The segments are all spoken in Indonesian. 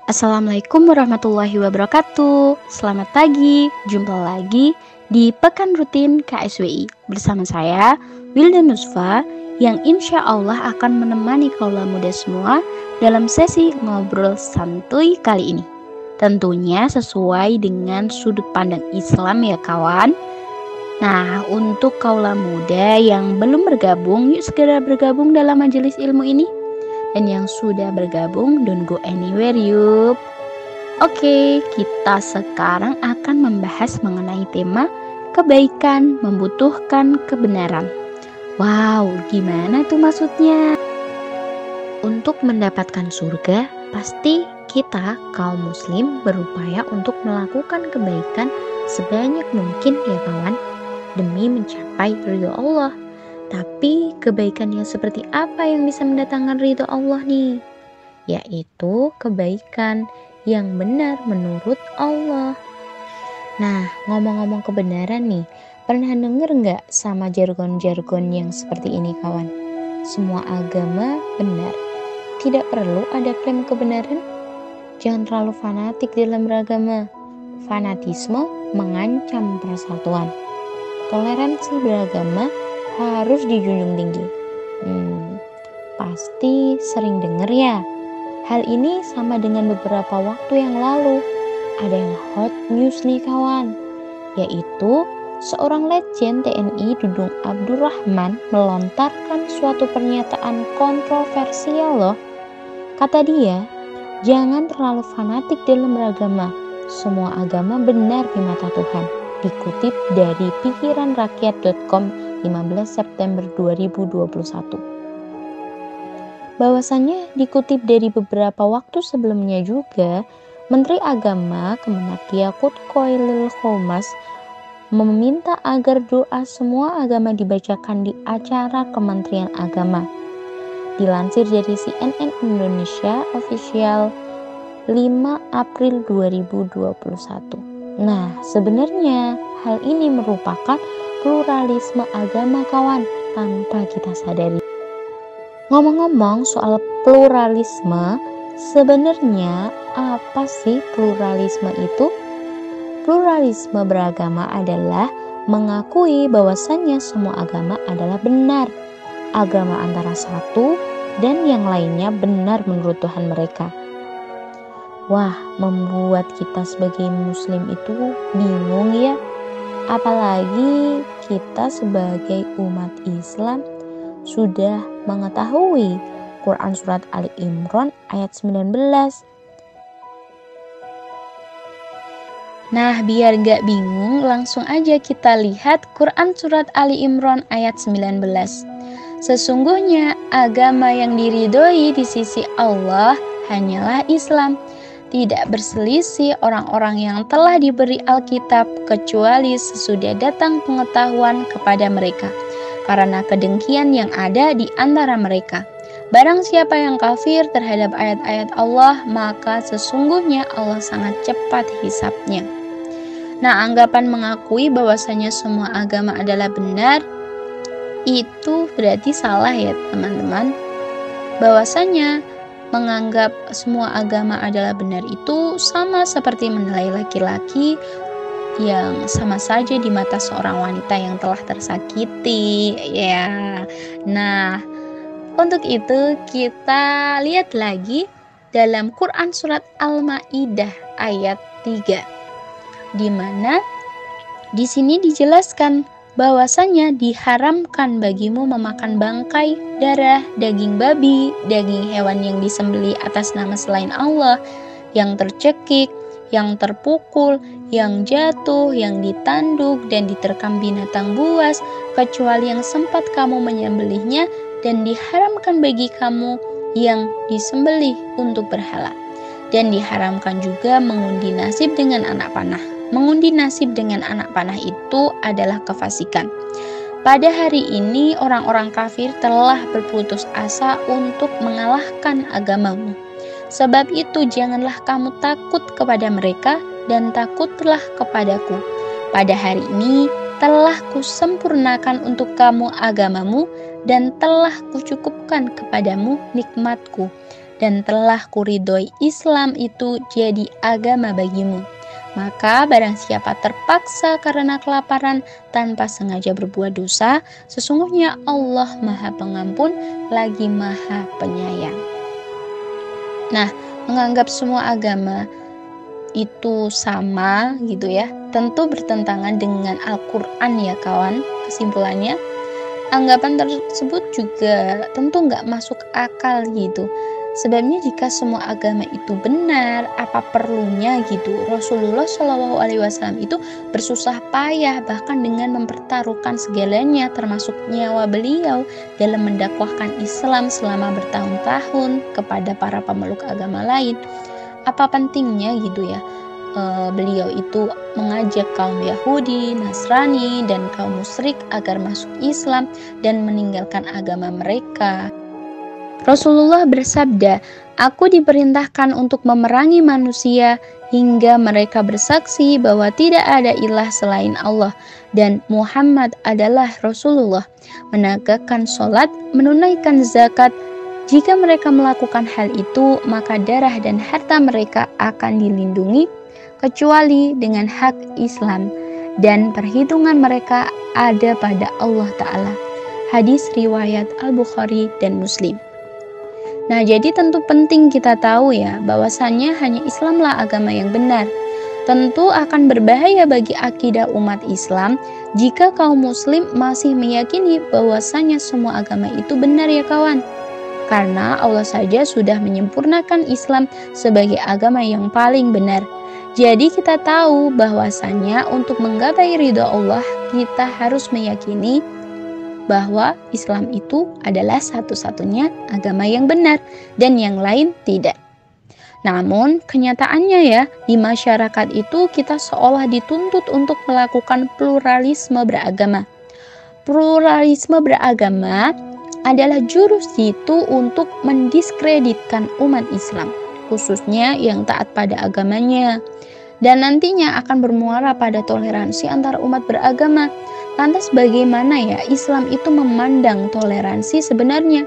Assalamualaikum warahmatullahi wabarakatuh. Selamat pagi, jumpa lagi di Pekan Rutin KSWI bersama saya Wilda Nusfa yang insya Allah akan menemani kaula muda semua dalam sesi ngobrol santuy kali ini. Tentunya sesuai dengan sudut pandang Islam ya kawan. Nah, untuk kaula muda yang belum bergabung, yuk segera bergabung dalam majelis ilmu ini. Dan yang sudah bergabung, don't go anywhere yuk. Oke, kita sekarang akan membahas mengenai tema kebaikan membutuhkan kebenaran. Wow, gimana tuh maksudnya? Untuk mendapatkan surga, pasti kita kaum muslim berupaya untuk melakukan kebaikan sebanyak mungkin ya kawan, demi mencapai ridho Allah. Tapi kebaikan yang seperti apa yang bisa mendatangkan ridho Allah nih? Yaitu kebaikan yang benar menurut Allah. Nah, ngomong-ngomong kebenaran nih, pernah denger nggak sama jargon-jargon yang seperti ini kawan? Semua agama benar. Tidak perlu ada klaim kebenaran. Jangan terlalu fanatik dalam beragama. Fanatisme mengancam persatuan. Toleransi beragama harus dijunjung tinggi. Pasti sering denger ya. Hal ini sama dengan beberapa waktu yang lalu. Ada yang hot news nih kawan, yaitu seorang legend TNI Dudung Abdurrahman melontarkan suatu pernyataan kontroversial loh. Kata dia, jangan terlalu fanatik dalam beragama. Semua agama benar di mata Tuhan. Dikutip dari pikiranrakyat.com 15 September 2021. Bahwasannya dikutip dari beberapa waktu sebelumnya juga, Menteri Agama Kemenak Yakut Koilil Khomas meminta agar doa semua agama dibacakan di acara Kementerian Agama. Dilansir dari CNN Indonesia Official 5 April 2021. Nah, sebenarnya hal ini merupakan pluralisme agama kawan tanpa kita sadari. Ngomong-ngomong soal pluralisme, sebenarnya apa sih pluralisme itu? Pluralisme beragama adalah mengakui bahwasannya semua agama adalah benar. Agama antara satu dan yang lainnya benar menurut Tuhan mereka. Wah, membuat kita sebagai muslim itu bingung ya. Apalagi kita sebagai umat Islam sudah mengetahui Quran Surat Ali Imran ayat 19. Nah, biar gak bingung, langsung aja kita lihat Quran Surat Ali Imran ayat 19. Sesungguhnya agama yang diridhoi di sisi Allah hanyalah Islam. Tidak berselisih orang-orang yang telah diberi Alkitab kecuali sesudah datang pengetahuan kepada mereka, karena kedengkian yang ada di antara mereka. Barang siapa yang kafir terhadap ayat-ayat Allah, maka sesungguhnya Allah sangat cepat hisapnya. Nah, anggapan mengakui bahwasanya semua agama adalah benar, itu berarti salah ya teman-teman. Bahwasanya menganggap semua agama adalah benar itu sama seperti menilai laki-laki yang sama saja di mata seorang wanita yang telah tersakiti ya. Nah, untuk itu kita lihat lagi dalam Quran Surat Al-Maidah ayat 3, di mana di sini dijelaskan bahwasanya diharamkan bagimu memakan bangkai, darah, daging babi, daging hewan yang disembelih atas nama selain Allah, yang tercekik, yang terpukul, yang jatuh, yang ditanduk, dan diterkam binatang buas, kecuali yang sempat kamu menyembelihnya, dan diharamkan bagi kamu yang disembelih untuk berhala. Dan diharamkan juga mengundi nasib dengan anak panah. Mengundi nasib dengan anak panah itu adalah kefasikan. Pada hari ini orang-orang kafir telah berputus asa untuk mengalahkan agamamu. Sebab itu janganlah kamu takut kepada mereka dan takutlah kepadaku. Pada hari ini telah kusempurnakan untuk kamu agamamu dan telah kucukupkan kepadamu nikmatku. dan telah kuridhoi Islam itu jadi agama bagimu. Maka barang siapa terpaksa karena kelaparan tanpa sengaja berbuat dosa, sesungguhnya Allah Maha Pengampun lagi Maha Penyayang. Nah, menganggap semua agama itu sama gitu ya, tentu bertentangan dengan Al-Quran ya kawan. Kesimpulannya, anggapan tersebut juga tentu nggak masuk akal gitu. Sebabnya jika semua agama itu benar, apa perlunya gitu Rasulullah Shallallahu Alaihi Wasallam itu bersusah payah bahkan dengan mempertaruhkan segalanya termasuk nyawa beliau dalam mendakwahkan Islam selama bertahun-tahun kepada para pemeluk agama lain. Apa pentingnya gitu ya beliau itu mengajak kaum Yahudi, Nasrani, dan kaum musyrik agar masuk Islam dan meninggalkan agama mereka. Rasulullah bersabda, "Aku diperintahkan untuk memerangi manusia hingga mereka bersaksi bahwa tidak ada ilah selain Allah dan Muhammad adalah Rasulullah, menegakkan sholat, menunaikan zakat. Jika mereka melakukan hal itu, maka darah dan harta mereka akan dilindungi kecuali dengan hak Islam dan perhitungan mereka ada pada Allah Ta'ala." Hadis riwayat Al-Bukhari dan Muslim. Nah, jadi tentu penting kita tahu ya bahwasannya hanya Islamlah agama yang benar. Tentu akan berbahaya bagi akidah umat Islam jika kaum muslim masih meyakini bahwasanya semua agama itu benar ya kawan. Karena Allah saja sudah menyempurnakan Islam sebagai agama yang paling benar. Jadi kita tahu bahwasanya untuk menggapai ridha Allah kita harus meyakini bahwa Islam itu adalah satu-satunya agama yang benar dan yang lain tidak. Namun kenyataannya ya di masyarakat itu kita seolah dituntut untuk melakukan pluralisme beragama. Pluralisme beragama adalah jurus jitu untuk mendiskreditkan umat Islam, khususnya yang taat pada agamanya, dan nantinya akan bermuara pada toleransi antar umat beragama. Lantas bagaimana ya Islam itu memandang toleransi sebenarnya?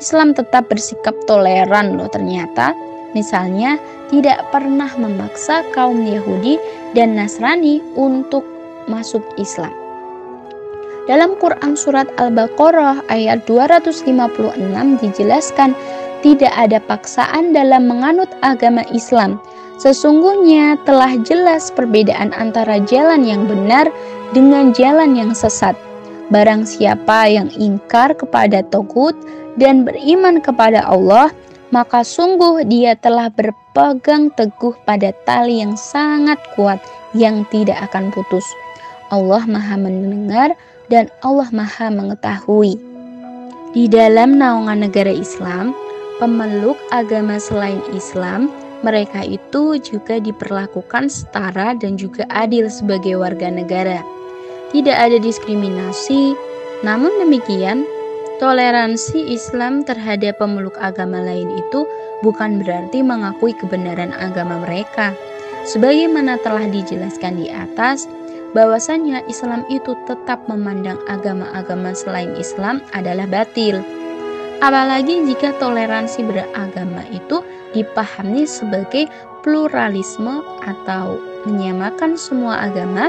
Islam tetap bersikap toleran loh ternyata. Misalnya tidak pernah memaksa kaum Yahudi dan Nasrani untuk masuk Islam. Dalam Quran surat Al-Baqarah ayat 256 dijelaskan tidak ada paksaan dalam menganut agama Islam. Sesungguhnya telah jelas perbedaan antara jalan yang benar dengan jalan yang sesat. Barang siapa yang ingkar kepada Tagut dan beriman kepada Allah, maka sungguh dia telah berpegang teguh pada tali yang sangat kuat yang tidak akan putus. Allah Maha mendengar dan Allah Maha mengetahui. Di dalam naungan negara Islam, pemeluk agama selain Islam, mereka itu juga diperlakukan setara dan juga adil sebagai warga negara. Tidak ada diskriminasi. Namun demikian, toleransi Islam terhadap pemeluk agama lain itu bukan berarti mengakui kebenaran agama mereka. Sebagaimana telah dijelaskan di atas, bahwasanya Islam itu tetap memandang agama-agama selain Islam adalah batil. Apalagi jika toleransi beragama itu dipahami sebagai pluralisme atau menyamakan semua agama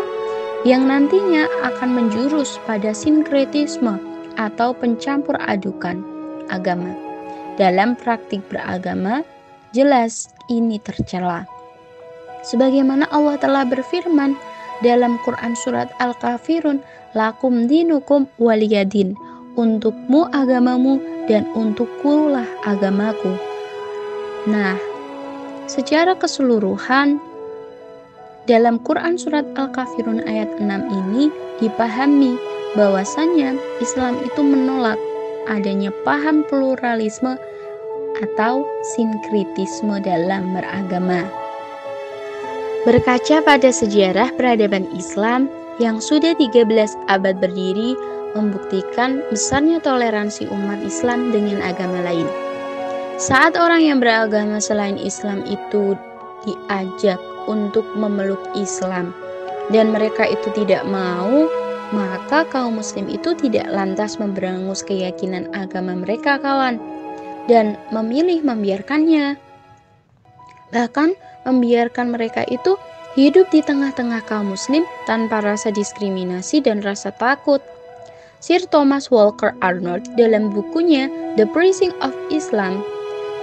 yang nantinya akan menjurus pada sinkretisme atau pencampur adukan agama. Dalam praktik beragama, jelas ini tercela. Sebagaimana Allah telah berfirman dalam Quran surat Al-Kafirun, "Lakum dinukum waliyadin." Untukmu agamamu dan untukkulah agamaku. Nah, secara keseluruhan dalam Quran surat Al-Kafirun ayat 6 ini dipahami bahwasanya Islam itu menolak adanya paham pluralisme atau sinkretisme dalam beragama. Berkaca pada sejarah peradaban Islam yang sudah 13 abad berdiri membuktikan besarnya toleransi umat Islam dengan agama lain. Saat orang yang beragama selain Islam itu diajak untuk memeluk Islam dan mereka itu tidak mau, maka kaum muslim itu tidak lantas memberangus keyakinan agama mereka kawan. dan memilih membiarkannya. Bahkan membiarkan mereka itu hidup di tengah-tengah kaum muslim tanpa rasa diskriminasi dan rasa takut. Sir Thomas Walker Arnold dalam bukunya The Preaching of Islam,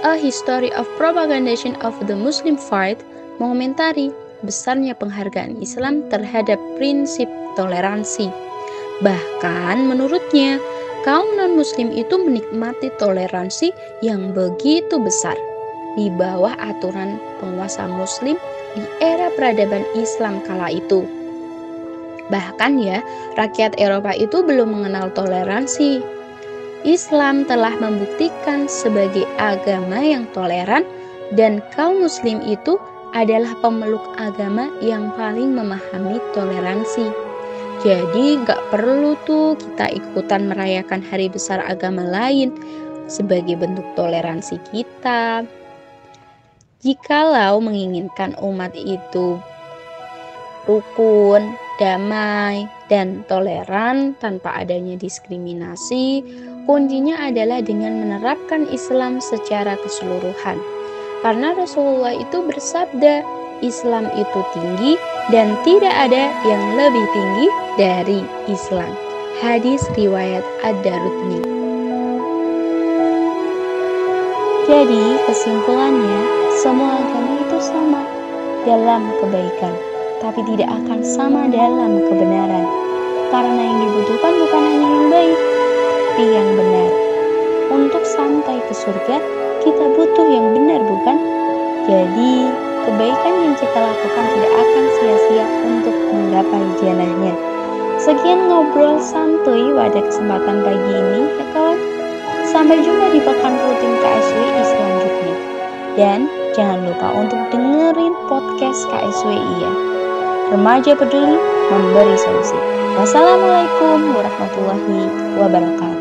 A History of Propagandation of the Muslim Faith mengomentari besarnya penghargaan Islam terhadap prinsip toleransi. Bahkan menurutnya, kaum non-muslim itu menikmati toleransi yang begitu besar di bawah aturan penguasa muslim di era peradaban Islam kala itu. Bahkan ya, rakyat Eropa itu belum mengenal toleransi. Islam telah membuktikan sebagai agama yang toleran dan kaum muslim itu adalah pemeluk agama yang paling memahami toleransi. Jadi gak perlu tuh kita ikutan merayakan hari besar agama lain sebagai bentuk toleransi kita. Jikalau menginginkan umat itu rukun, damai, dan toleran tanpa adanya diskriminasi, kuncinya adalah dengan menerapkan Islam secara keseluruhan. Karena Rasulullah itu bersabda, Islam itu tinggi dan tidak ada yang lebih tinggi dari Islam. Hadis riwayat Ad-Darutni. Jadi kesimpulannya, semua agama itu sama dalam kebaikan, tapi tidak akan sama dalam kebenaran. Karena yang dibutuhkan bukan hanya yang baik, tapi yang benar. Untuk sampai ke surga, kita butuh yang benar, bukan? Jadi, kebaikan yang kita lakukan tidak akan sia-sia untuk menggapai jannahnya. Sekian ngobrol santuy pada kesempatan pagi ini, ya kawan. Sampai jumpa di pekan rutin KSWI selanjutnya. Dan jangan lupa untuk dengerin podcast KSWI ya. Remaja peduli memberi solusi. Wassalamualaikum warahmatullahi wabarakatuh.